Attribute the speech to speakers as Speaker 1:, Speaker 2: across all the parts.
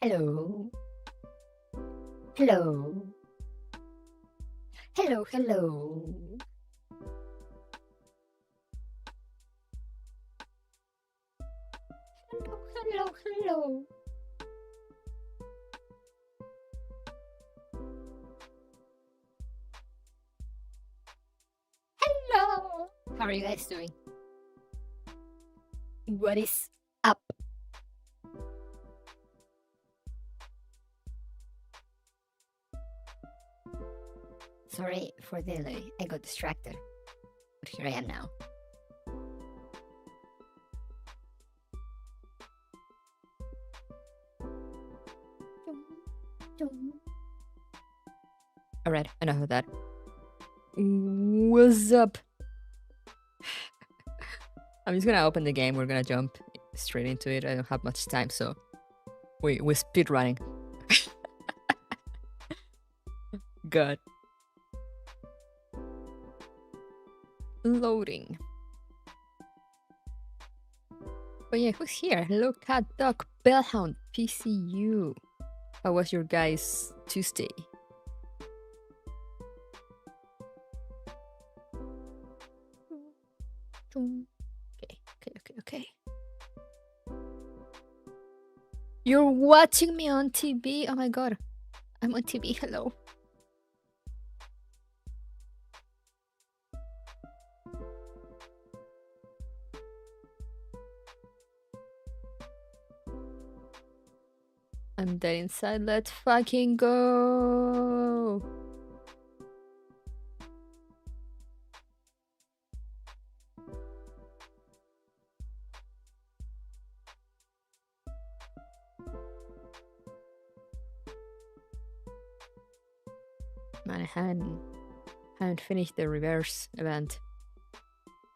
Speaker 1: Hello. Hello. Hello, hello. Hello, hello, hello. Hello. How are you guys doing? What is up? Sorry for the delay. I got distracted. But here I am now. Alright, enough of that. What's up? I'm just gonna open the game. We're gonna jump straight into it. I don't have much time, so we're speed running. God. Loading. But yeah, who's here? Hello, Cat Dog, Bellhound, PCU. How was your guys' Tuesday? Okay. You're watching me on TV? Oh my god. I'm on TV. Hello. I'm dead inside. Let's fucking go. Man, I haven't finished the reverse event.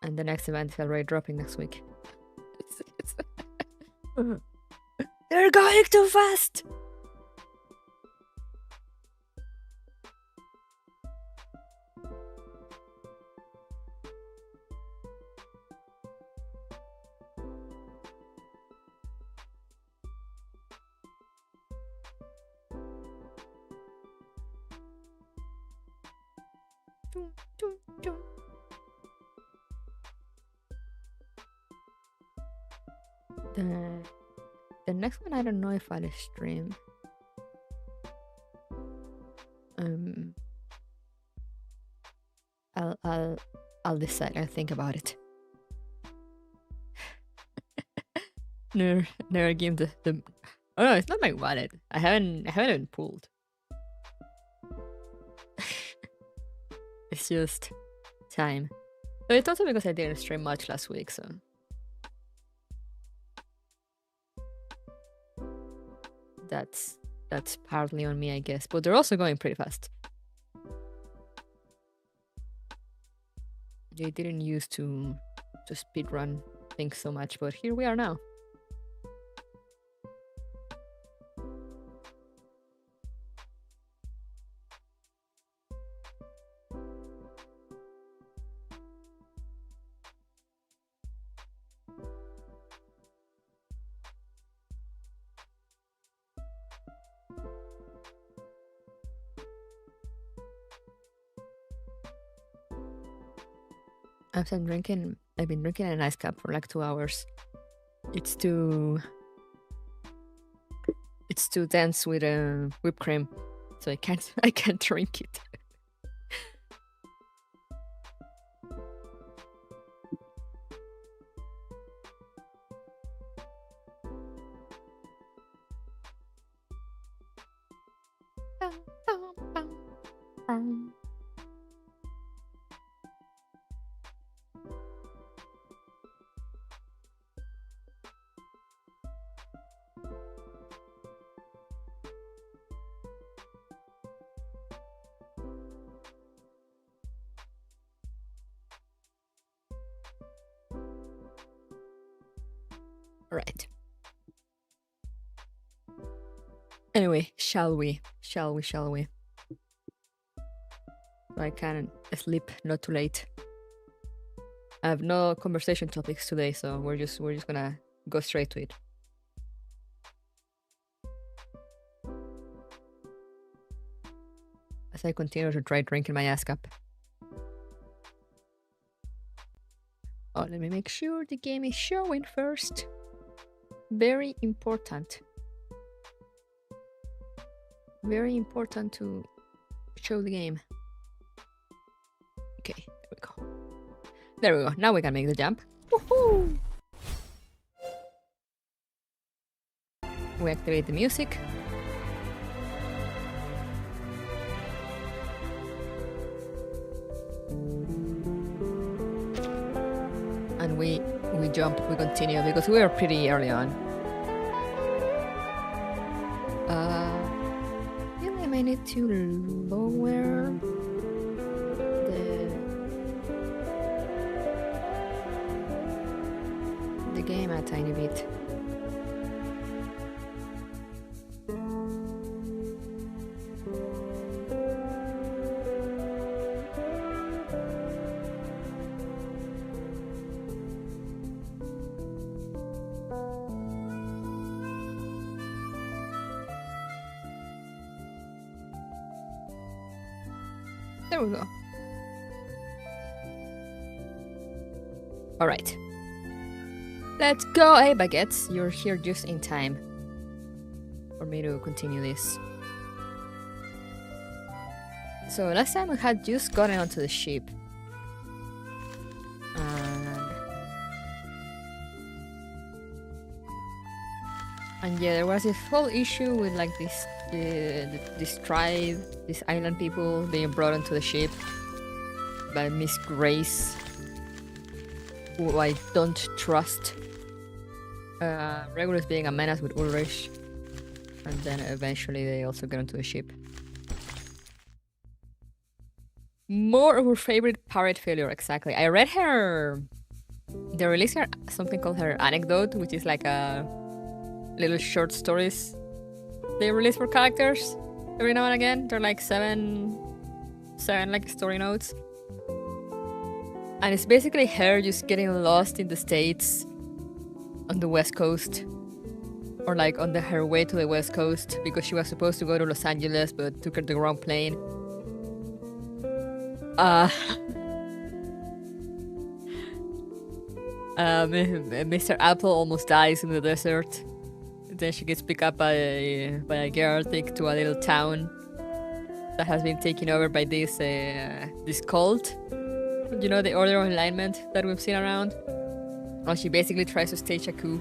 Speaker 1: And the next event is already dropping next week. They're going too fast! The next one, I don't know if I'll stream. I'll decide. I'll think about it. Never give the. Oh no, it's not my wallet. I haven't even pulled. It's just time. But it's also because I didn't stream much last week, so. That's partly on me, I guess. But they're also going pretty fast. They didn't used to speedrun things so much, but here we are now. I've been drinking an ice cup for like 2 hours. It's too dense with whipped cream, so I can't drink it. Right. Anyway, shall we? I can sleep not too late. I have no conversation topics today, so we're just gonna go straight to it. as I continue to try drinking my ass up. Oh, let me make sure the game is showing first. Very important. Very important to show the game. Okay, there we go. There we go. Now we can make the jump. Woohoo! We activate the music. And we jump, we continue because we are pretty early on. I feel I might need to lower the game a tiny bit. There we go. Alright. Let's go! Hey, baguettes! You're here just in time for me to continue this. So last time I had just gotten onto the ship. And yeah, there was this whole issue with like this tribe, these island people being brought onto the ship by Miss Grace, who I don't trust. Regulus being a menace with Ulrich, and then eventually they also get onto the ship. More of her favorite pirate failure, exactly. I read her... They released her something called her anecdote, which is like a little short stories they release for characters every now and again. They're like seven like story notes. And it's basically her just getting lost in the States on the West Coast. Or like on her way to the West Coast because she was supposed to go to Los Angeles but took her the wrong plane. Mr. Apple almost dies in the desert. Then she gets picked up by a girl, taken to a little town that has been taken over by this cult. You know, the Order of Alignment that we've seen around? Well, she basically tries to stage a coup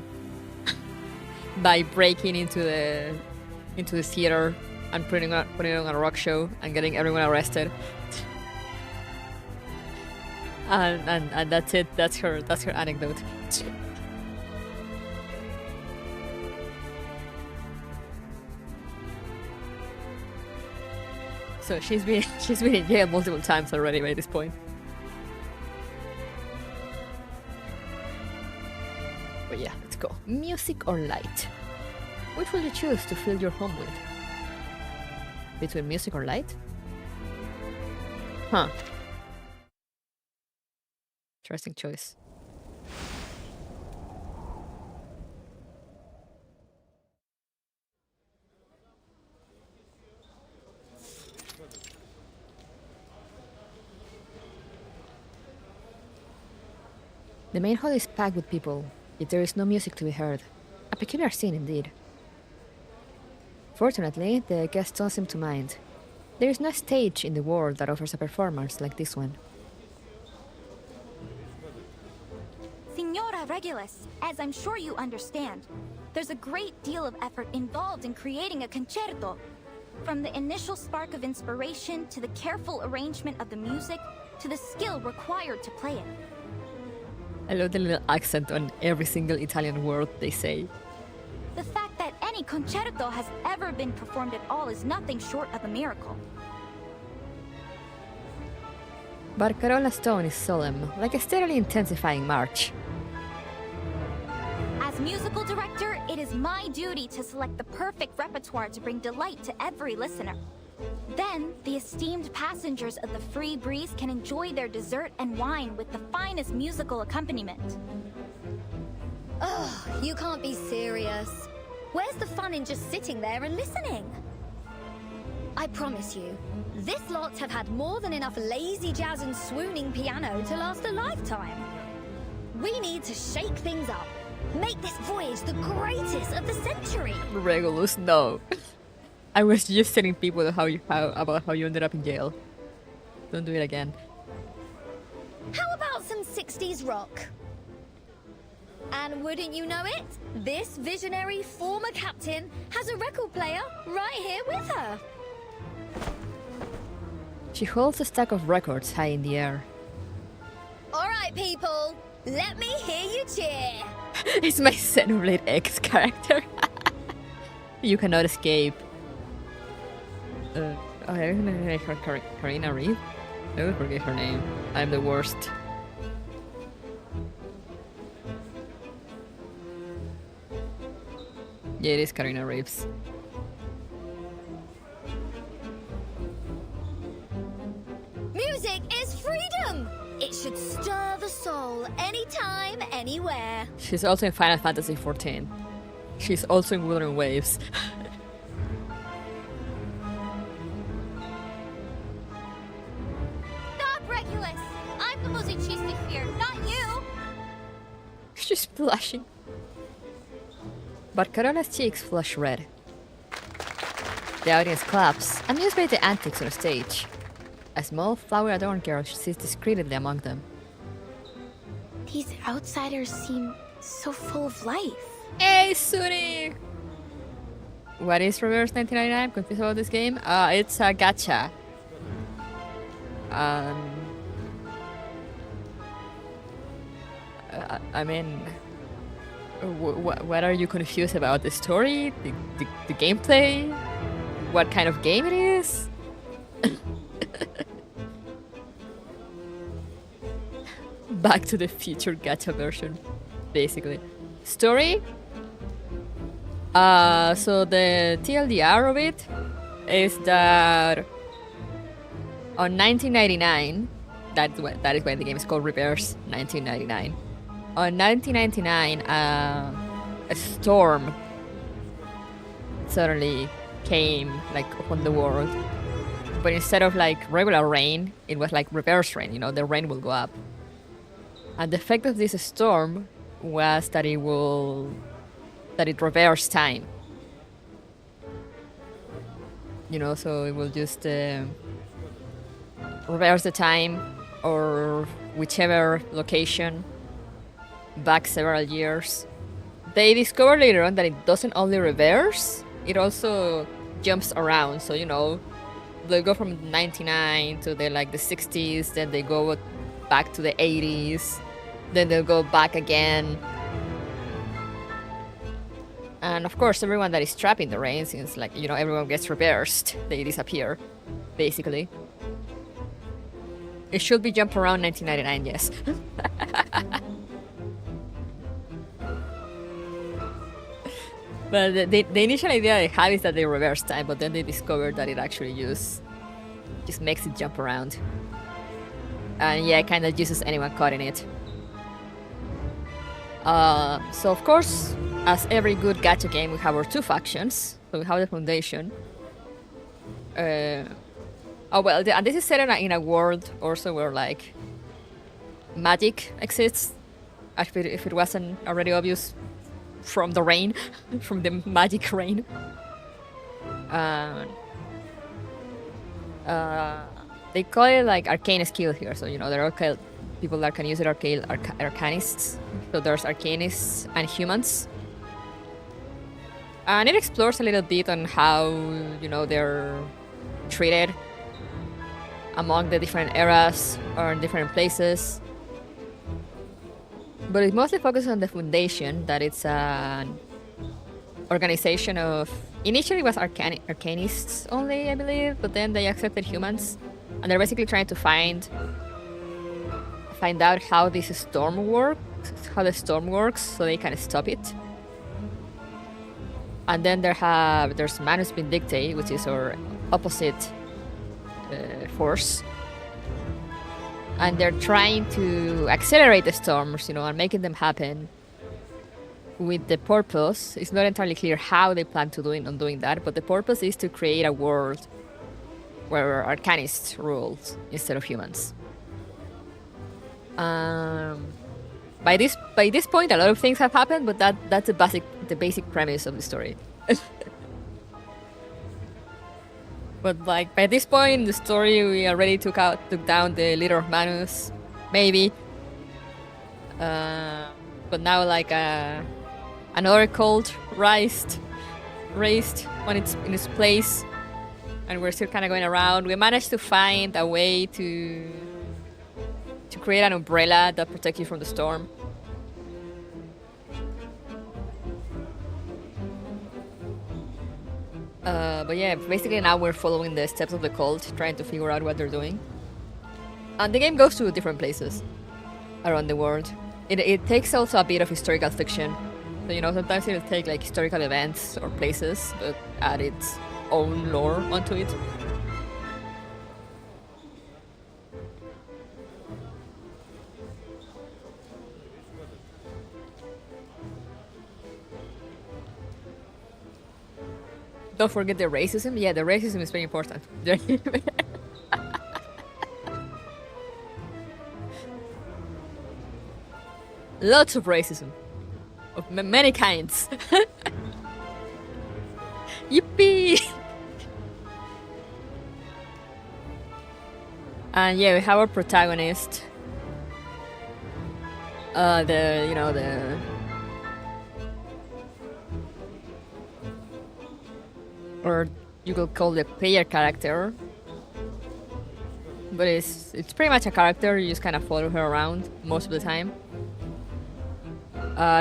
Speaker 1: by breaking into the theater and putting on a rock show and getting everyone arrested. and that's it. That's her anecdote. So she's been in jail multiple times already by this point. But yeah, let's go. Music or light? Which will you choose to fill your home with? Between music or light? Huh. Interesting choice. The main hall is packed with people, yet there is no music to be heard. A peculiar scene indeed. Fortunately, the guests don't seem to mind. There is no stage in the world that offers a performance like this one.
Speaker 2: Signora Regulus, as I'm sure you understand, there's a great deal of effort involved in creating a concerto. From the initial spark of inspiration, to the careful arrangement of the music, to the skill required to play it.
Speaker 1: I love the little accent on every single Italian word they say.
Speaker 2: The fact that any concerto has ever been performed at all is nothing short of a miracle.
Speaker 1: Barcarola's tone is solemn, like a steadily intensifying march.
Speaker 2: As musical director, it is my duty to select the perfect repertoire to bring delight to every listener. Then, the esteemed passengers of the Free Breeze can enjoy their dessert and wine with the finest musical accompaniment.
Speaker 3: Oh, you can't be serious. Where's the fun in just sitting there and listening? I promise you, this lot have had more than enough lazy jazz and swooning piano to last a lifetime. We need to shake things up. Make this voyage the greatest of the century.
Speaker 1: Regulus, no. I was just telling people about how you ended up in jail. Don't do it again.
Speaker 3: How about some 60s rock? And wouldn't you know it, this visionary former captain has a record player right here with her.
Speaker 1: She holds a stack of records high in the air.
Speaker 3: All right, people, let me hear you cheer.
Speaker 1: It's my Xenoblade X character. You cannot escape. I recognize her Karina Reed. I will forget her name. I'm the worst. Yeah, it is Karina Reeves.
Speaker 3: Music is freedom! It should stir the soul anytime, anywhere.
Speaker 1: She's also in Final Fantasy XIV. She's also in Wuthering Waves.
Speaker 2: Stop, Regulus! I'm the musician here, not you!
Speaker 1: She's blushing. But Corona's cheeks flush red. The audience claps, amused by the antics on the stage. A small flower-adorned girl sits discreetly among them.
Speaker 2: These outsiders seem so full of life.
Speaker 1: Hey, Suni! What is Reverse 1999? I'm confused about this game. It's a gacha. I mean, what are you confused about? The story? The gameplay? What kind of game it is? Back to the Future gacha version, basically. Story? So the TLDR of it is that on 1999, that is why the game is called Reverse 1999. On 1999, a storm suddenly came like upon the world, but instead of like regular rain, it was like reverse rain. You know, the rain will go up, and the effect of this storm was that it reverse time. You know, so it will just reverse the time or whichever location back several years. They discovered later on that it doesn't only reverse, it also jumps around. So, you know, they go from 99 to the 60s, then they go back to the 80s, then they'll go back again. And of course, everyone that is trapped in the rain, since everyone gets reversed, they disappear, basically. It should be jump around 1999, yes. But the initial idea they had is that they reverse time, but then they discovered that it actually just makes it jump around. And yeah, it kind of uses anyone caught in it. So of course, as every good gacha game, we have our two factions. So we have the Foundation. And this is set in a world also where magic exists. If it wasn't already obvious from the rain, from the magic rain. They call it arcane skill here. So there are people that can use it, arcanists. So there's arcanists and humans. And it explores a little bit on how, they're treated among the different eras or in different places. But it mostly focuses on the Foundation, that it's an organization of... Initially it was arcanists only, I believe, but then they accepted humans. And they're basically trying to find out how this storm works, so they can stop it. And then there's Manus Vindictae, which is our opposite force. And they're trying to accelerate the storms, and making them happen with the purpose. It's not entirely clear how they plan to doing that, but the purpose is to create a world where arcanists ruled instead of humans. By this point, a lot of things have happened, but that's the basic premise of the story. But like by this point in the story, we already took down the leader of Manus, maybe. But now like another cult raised in its place, and we're still kind of going around. We managed to find a way to create an umbrella that protects you from the storm. But yeah, basically now we're following the steps of the cult, trying to figure out what they're doing. And the game goes to different places around the world. It takes also a bit of historical fiction. So, sometimes it'll take like historical events or places, but add its own lore onto it. Don't forget the racism. Yeah, the racism is very important. Lots of racism. Of many kinds. Yippee! And yeah, we have our protagonist. Or you could call the player character. But it's pretty much a character, you just kind of follow her around most of the time.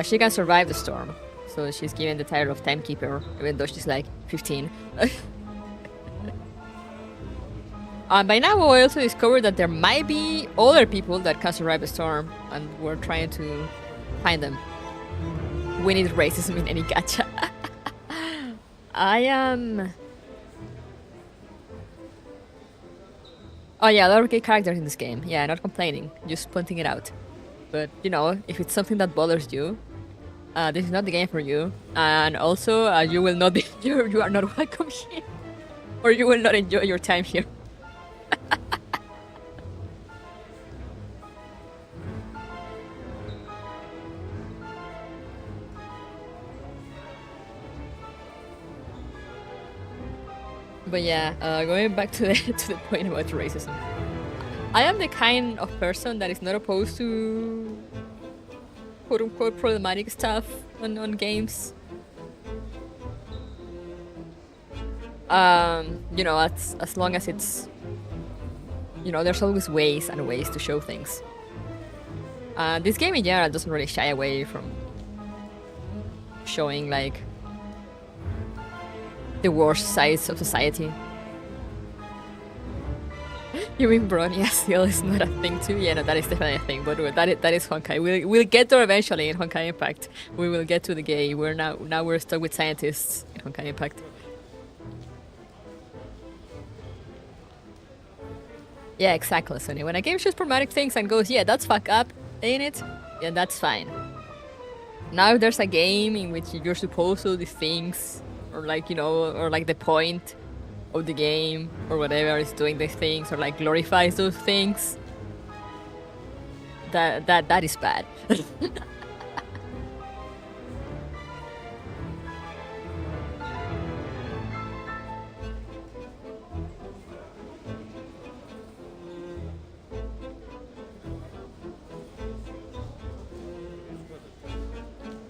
Speaker 1: She can survive the storm, so she's given the title of Timekeeper, even though she's like 15. By now we also discovered that there might be other people that can survive the storm, and we're trying to find them. We need racism in any gacha. I am... Oh yeah, a lot of gay characters in this game. Yeah, not complaining, just pointing it out. But, if it's something that bothers you, this is not the game for you. And also, you will not be... You are not welcome here. Or you will not enjoy your time here. But yeah, going back to the point about racism. I am the kind of person that is not opposed to quote-unquote problematic stuff on games. As long as it's... there's always ways and ways to show things. This game in general doesn't really shy away from showing, like, the worst sides of society. You mean Bronya still is not a thing too? Yeah, no, that is definitely a thing, but that is Honkai. We'll get there eventually in Honkai Impact. We will get to the gay. Now we're stuck with scientists in Honkai Impact. Yeah, exactly, Sonny. When a game shows problematic things and goes, yeah, that's fuck up, ain't it? Yeah, that's fine. Now if there's a game in which you're supposed to do these things, or like, or like the point of the game or whatever is doing these things, or like glorifies those things, that is bad.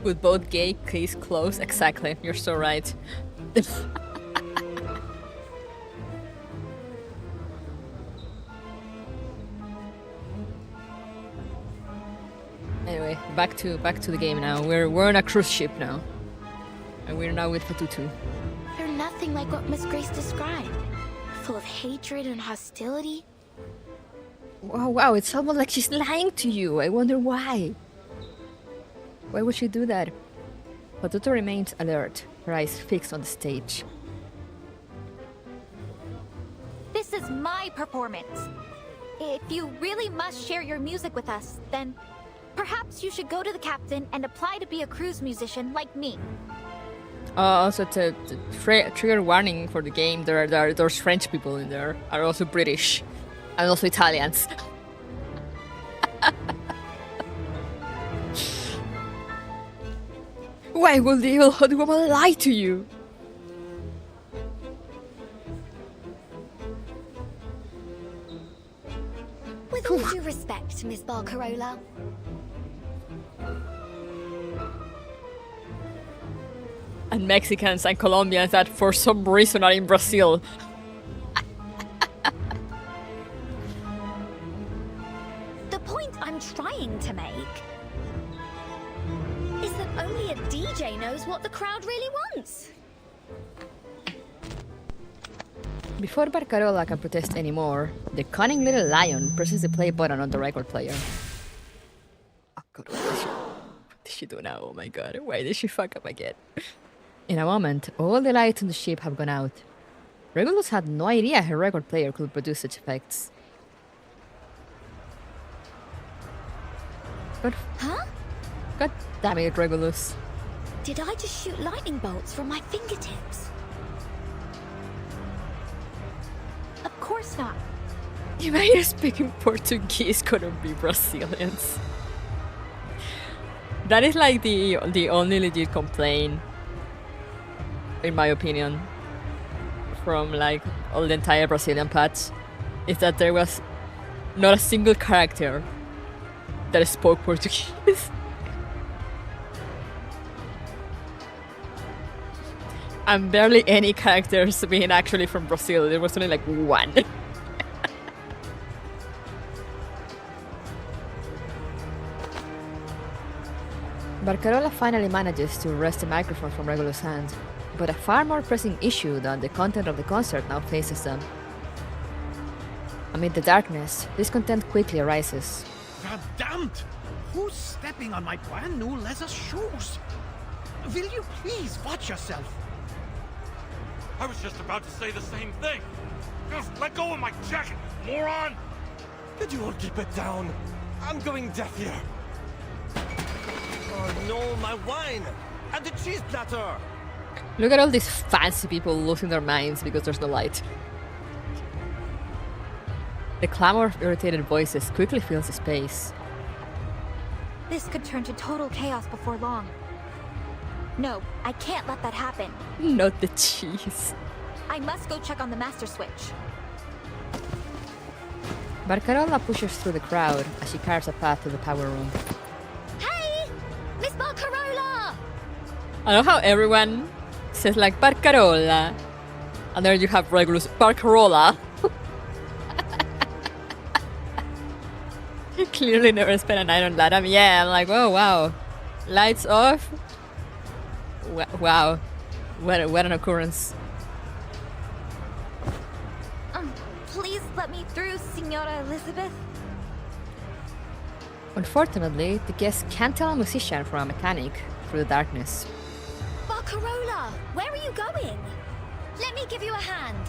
Speaker 1: With both gay case close, exactly. You're so right. Anyway, back to the game now. We're on a cruise ship now, and we're now with Fatutu.
Speaker 2: You're nothing like what Miss Grace described. Full of hatred and hostility.
Speaker 1: Wow, it's almost like she's lying to you. I wonder why. Why would she do that? Fatutu remains alert, her eyes fixed on the stage.
Speaker 2: This is my performance. If you really must share your music with us, then perhaps you should go to the captain and apply to be a cruise musician like me.
Speaker 1: Also, trigger warning for the game. There's French people in there, are also British, and also Italians. Why will the evil hot woman lie to you?
Speaker 3: With all due respect, Miss Barcarola,
Speaker 1: And Mexicans and Colombians that for some reason are in Brazil.
Speaker 3: the point I'm trying to make is that only a DJ knows what the crowd really wants.
Speaker 1: Before Barcarola can protest anymore, the cunning little lion presses the play button on the record player. Oh god, what did she do now? Oh my god, why did she fuck up again? In a moment, all the lights on the ship have gone out. Regulus had no idea her record player could produce such effects.
Speaker 3: Huh?
Speaker 1: God damn it, Regulus.
Speaker 3: Did I just shoot lightning bolts from my fingertips?
Speaker 2: Of course not.
Speaker 1: Imagine speaking Portuguese couldn't be Brazilians. That is like the only legit complaint, in my opinion, from like all the entire Brazilian patch, is that there was not a single character that spoke Portuguese. And barely any characters being actually from Brazil. There was only like one. Barcarola finally manages to wrest the microphone from Regulus' hand, but a far more pressing issue than the content of the concert now faces them. Amid the darkness, discontent quickly arises.
Speaker 4: Verdammt! Who's stepping on my brand new leather shoes? Will you please watch yourself?
Speaker 5: I was just about to say the same thing. Just let go of my jacket, moron!
Speaker 6: Could you all keep it down? I'm going deaf here. Oh no, my wine! And the cheese platter!
Speaker 1: Look at all these fancy people losing their minds because there's no light. The clamor of irritated voices quickly fills the space.
Speaker 2: This could turn to total chaos before long. No, I can't let that happen.
Speaker 1: Not the cheese.
Speaker 2: I must go check on the master switch.
Speaker 1: Barcarola pushes through the crowd as she carves a path to the power room.
Speaker 3: Hey! Miss Barcarola!
Speaker 1: I love how everyone says like Barcarola, and there you have Regulus Barcarola. You clearly never spent a night on Latam. Yeah, I'm like, oh wow, lights off. Wow, what an occurrence.
Speaker 2: Please let me through, Signora Elizabeth.
Speaker 1: Unfortunately, the guests can't tell a musician from a mechanic through the darkness.
Speaker 3: Barcarola, where are you going? Let me give you a hand.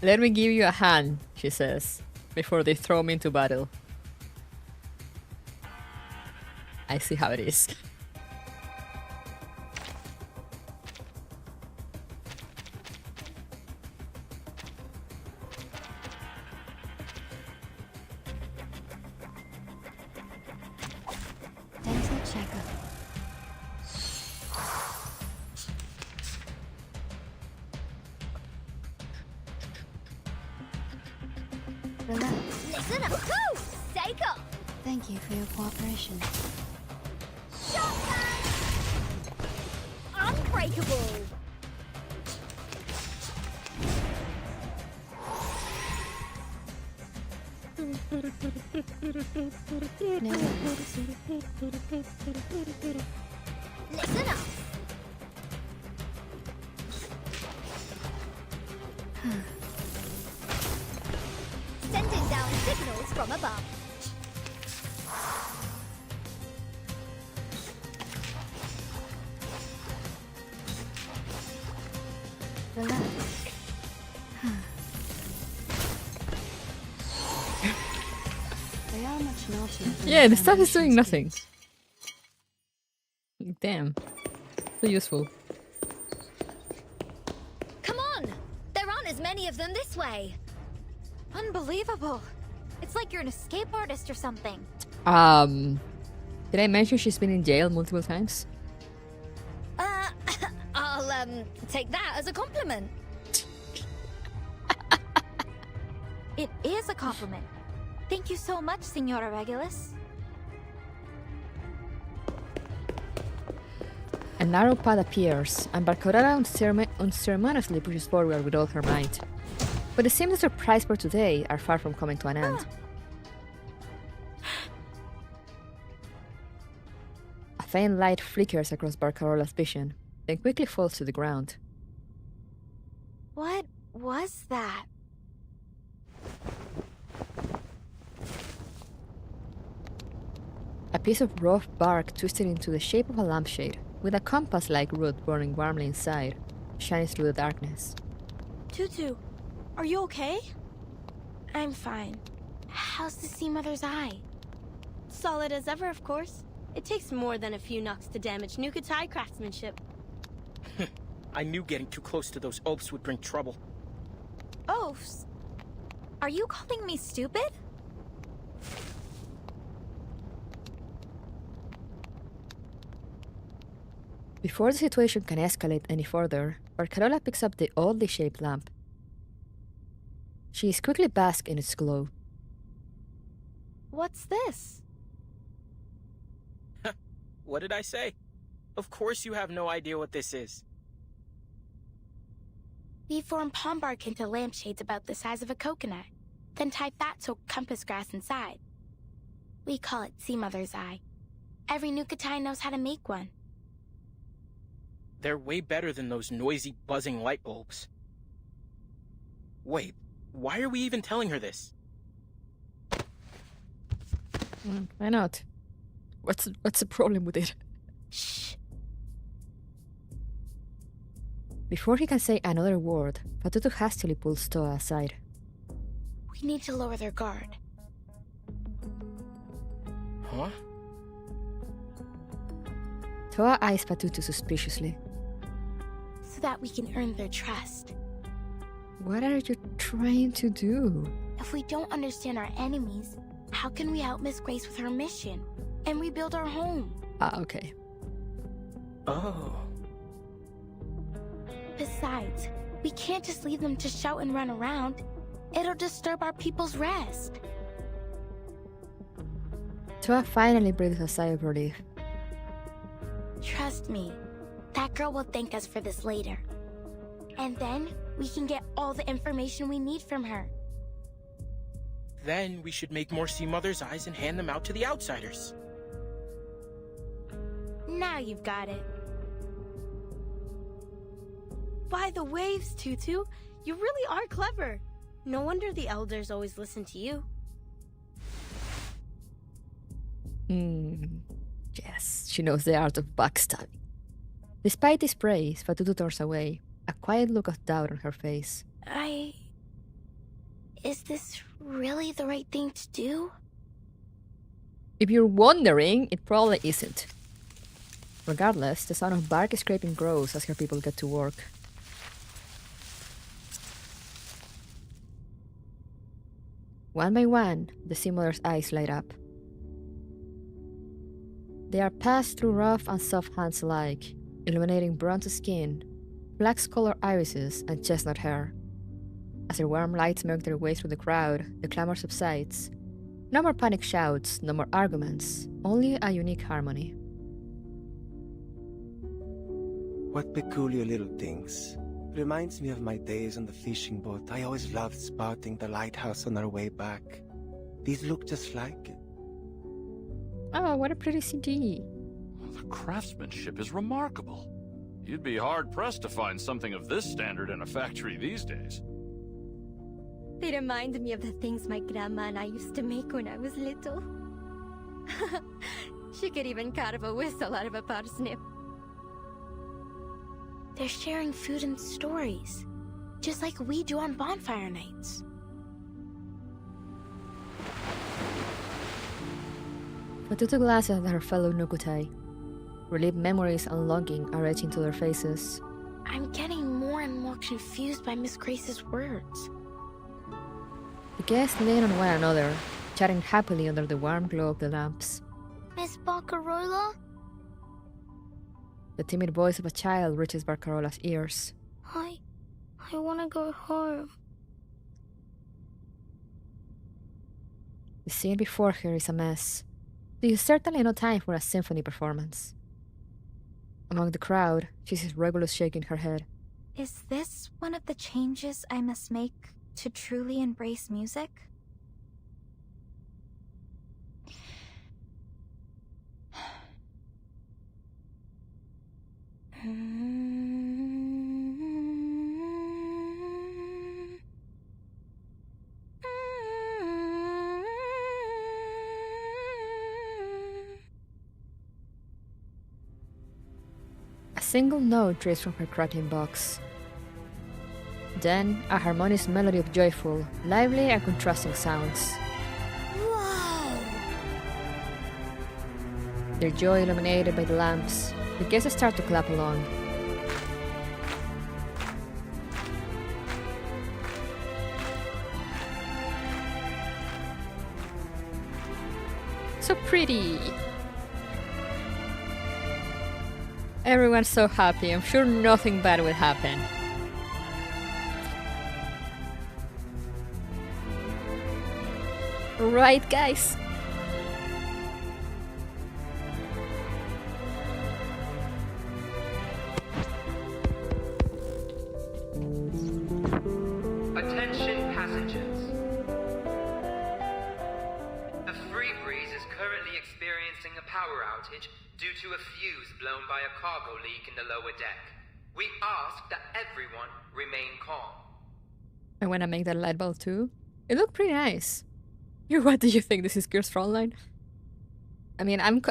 Speaker 1: Let me give you a hand, she says, before they throw me into battle. I see how it is.
Speaker 3: Dental checkup. Relax. Listen up. Go! Take off. Thank you for your cooperation. Shotgun! Unbreakable! No worries. Listen up! Sending down signals from above. Relax.
Speaker 1: Yeah, the stuff is doing nothing. Damn. So useful.
Speaker 3: Come on! There aren't as many of them this way.
Speaker 2: Unbelievable. It's like you're an escape artist or something.
Speaker 1: Did I mention she's been in jail multiple times?
Speaker 3: I'll take that as a compliment.
Speaker 2: It is a compliment. Thank you so much, Senora Regulus.
Speaker 1: A narrow path appears, and Barcarella unceremoniously pushes forward with all her might. But it seems that her prize for today are far from coming to an end. A faint light flickers across Barcarolla's vision, then quickly falls to the ground.
Speaker 2: What was that?
Speaker 1: A piece of rough bark twisted into the shape of a lampshade, with a compass-like root burning warmly inside, shines through the darkness.
Speaker 7: Tutu, are you okay? I'm fine. How's the Sea Mother's eye? Solid as ever, of course. It takes more than a few knocks to damage Nukatai craftsmanship.
Speaker 8: I knew getting too close to those oafs would bring trouble.
Speaker 2: Oafs? Are you calling me stupid?
Speaker 1: Before the situation can escalate any further, Barcarolla picks up the oddly shaped lamp. She is quickly basked in its glow.
Speaker 2: What's this?
Speaker 8: What did I say? Of course you have no idea what this is.
Speaker 7: We form palm bark into lampshades about the size of a coconut, then tie fat-soaked compass grass inside. We call it Sea Mother's eye. Every Nukatai knows how to make one.
Speaker 8: They're way better than those noisy, buzzing light bulbs. Wait, why are we even telling her this?
Speaker 1: Why not? What's the problem with it?
Speaker 7: Shh.
Speaker 1: Before he can say another word, Fatutu hastily pulls Toa aside.
Speaker 7: We need to lower their guard.
Speaker 8: Huh?
Speaker 1: Toa eyes Fatutu suspiciously.
Speaker 7: So that we can earn their trust.
Speaker 1: What are you trying to do?
Speaker 7: If we don't understand our enemies, how can we help Miss Grace with her mission and rebuild our home?
Speaker 1: Okay.
Speaker 8: Oh.
Speaker 7: Besides, we can't just leave them to shout and run around. It'll disturb our people's rest.
Speaker 1: Toa finally breathes a sigh of relief.
Speaker 7: Trust me, that girl will thank us for this later. And then, we can get all the information we need from her.
Speaker 8: Then we should make more Sea Mother's eyes and hand them out to the outsiders.
Speaker 7: Now you've got it. By the waves, Tutu. You really are clever. No wonder the elders always listen to you.
Speaker 1: Yes, she knows the art of backstabbing. Despite this praise, Fatutu turns away, a quiet look of doubt on her face.
Speaker 7: Is this really the right thing to do?
Speaker 1: If you're wondering, it probably isn't. Regardless, the sound of bark scraping grows as her people get to work. One by one, the Sea Mother's eyes light up. They are passed through rough and soft hands alike, illuminating bronze skin, flax-colored irises, and chestnut hair. As their warm lights make their way through the crowd, the clamor subsides. No more panic shouts, no more arguments, only a unique harmony.
Speaker 6: What peculiar little things. Reminds me of my days on the fishing boat. I always loved spotting the lighthouse on our way back. These look just like it.
Speaker 1: Oh, what a pretty CD.
Speaker 5: The craftsmanship is remarkable. You'd be hard-pressed to find something of this standard in a factory these days.
Speaker 3: They remind me of the things my grandma and I used to make when I was little. She could even carve a whistle out of a parsnip.
Speaker 7: They're sharing food and stories, just like we do on bonfire nights.
Speaker 1: Matuto glances at her fellow Nukutai. Relieved memories and longing are etching to their faces.
Speaker 7: I'm getting more and more confused by Miss Grace's words.
Speaker 1: The guests lean on one another, chatting happily under the warm glow of the lamps.
Speaker 2: Miss Barcarola?
Speaker 1: The timid voice of a child reaches Barcarola's ears.
Speaker 2: I want to go home.
Speaker 1: The scene before her is a mess. There is certainly no time for a symphony performance. Among the crowd, she sees Regulus shaking her head.
Speaker 2: Is this one of the changes I must make to truly embrace music?
Speaker 1: A single note drifts from her crackling box. Then, a harmonious melody of joyful, lively and contrasting sounds.
Speaker 3: Whoa!
Speaker 1: Their joy illuminated by the lamps, the guests start to clap along. So pretty! Everyone's so happy, I'm sure nothing bad will happen. Right, guys?
Speaker 9: Attention passengers. The Free Breeze is currently experiencing a power outage due to a fuse blown by a cargo leak in the lower deck. We ask that everyone remain calm.
Speaker 1: I wanna make that light bulb too. It looked pretty nice. What do you think? This is Gears Frontline? I mean, I'm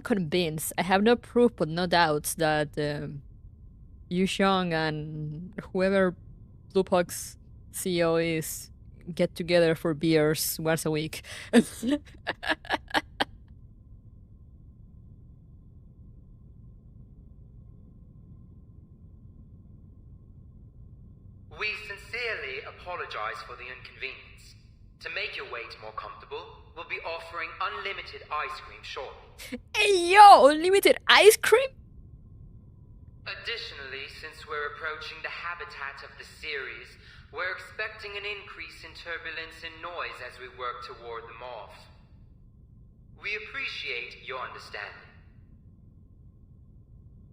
Speaker 1: convinced. I have no proof, but no doubts that Yu Xiong and whoever Blue Puck's CEO is get together for beers once a week.
Speaker 9: We sincerely apologize for the inconvenience. To make your wait more comfortable, we'll be offering unlimited ice cream shortly.
Speaker 1: Hey yo, unlimited ice cream?
Speaker 9: Additionally, since we're approaching the habitat of the series, we're expecting an increase in turbulence and noise as we work toward the morph. We appreciate your understanding.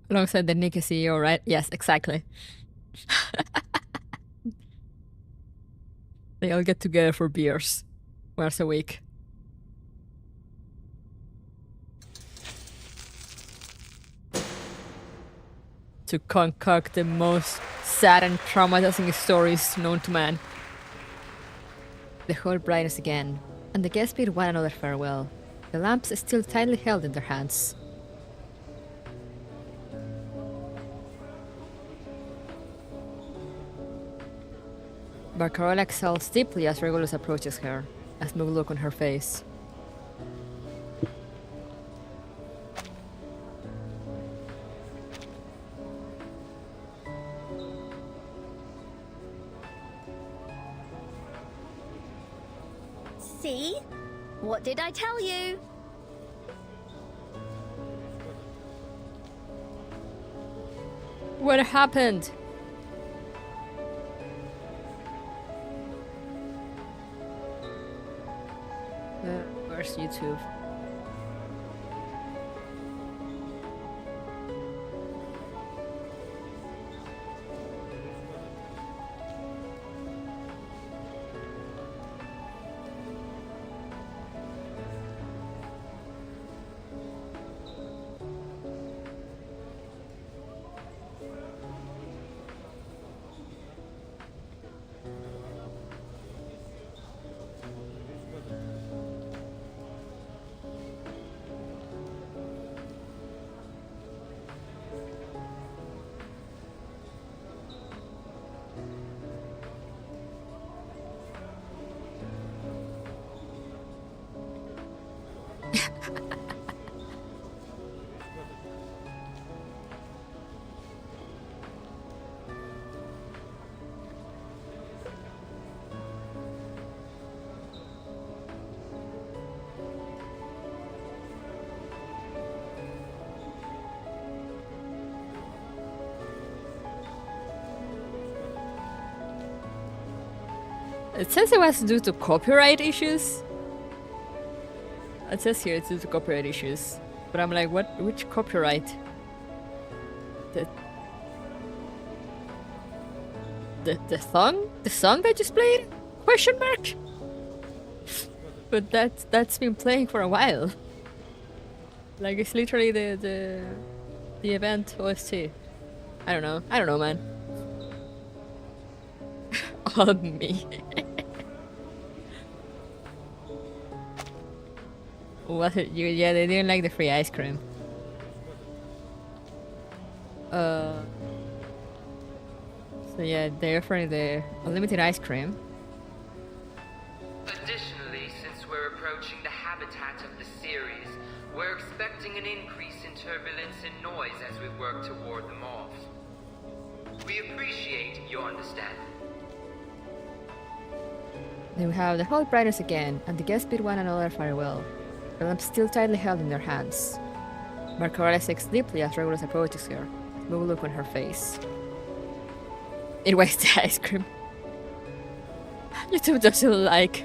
Speaker 1: Alongside the Nikki CEO, right? Yes, exactly. They all get together for beers once a week. To concoct the most sad and traumatizing stories known to man. The hall brightens again, and the guests bid one another farewell, the lamps still tightly held in their hands. Barcarola exhales deeply as Regulus approaches her, a smug look on her face.
Speaker 3: See? What did I tell you?
Speaker 1: What happened? Where's YouTube? It says it was due to copyright issues. It says here it's due to copyright issues. But I'm like, what? Which copyright? The song? The song I just played? Question mark? But that's been playing for a while. Like it's literally the event OST. I don't know, man. On me. Was it you? Yeah, they didn't like the free ice cream. So yeah, they're offering the unlimited ice cream.
Speaker 9: Additionally, since we're approaching the habitat of the series, we're expecting an increase in turbulence and noise as we work toward the morphs. We appreciate your understanding.
Speaker 1: Then we have the whole brightness again, and the guests bid one another farewell. The lamp still tightly held in their hands. Marcarella shakes deeply as Regulus approaches her, a smug look on her face. It wastes the ice cream. YouTube doesn't like.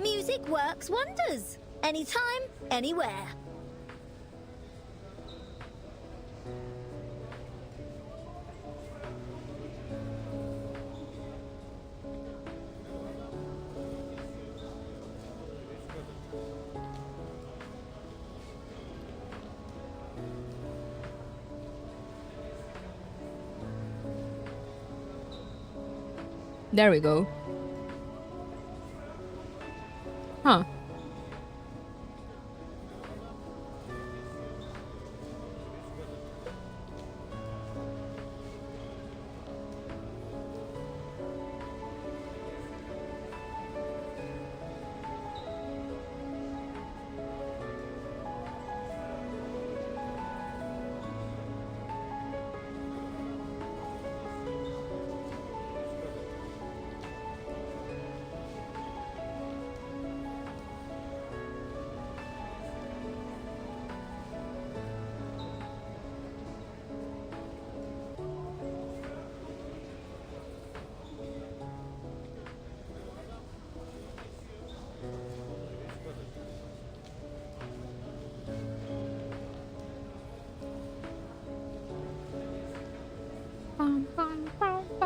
Speaker 3: Music works wonders. Anytime, anywhere.
Speaker 1: There we go. Huh. Bum, bum, bum.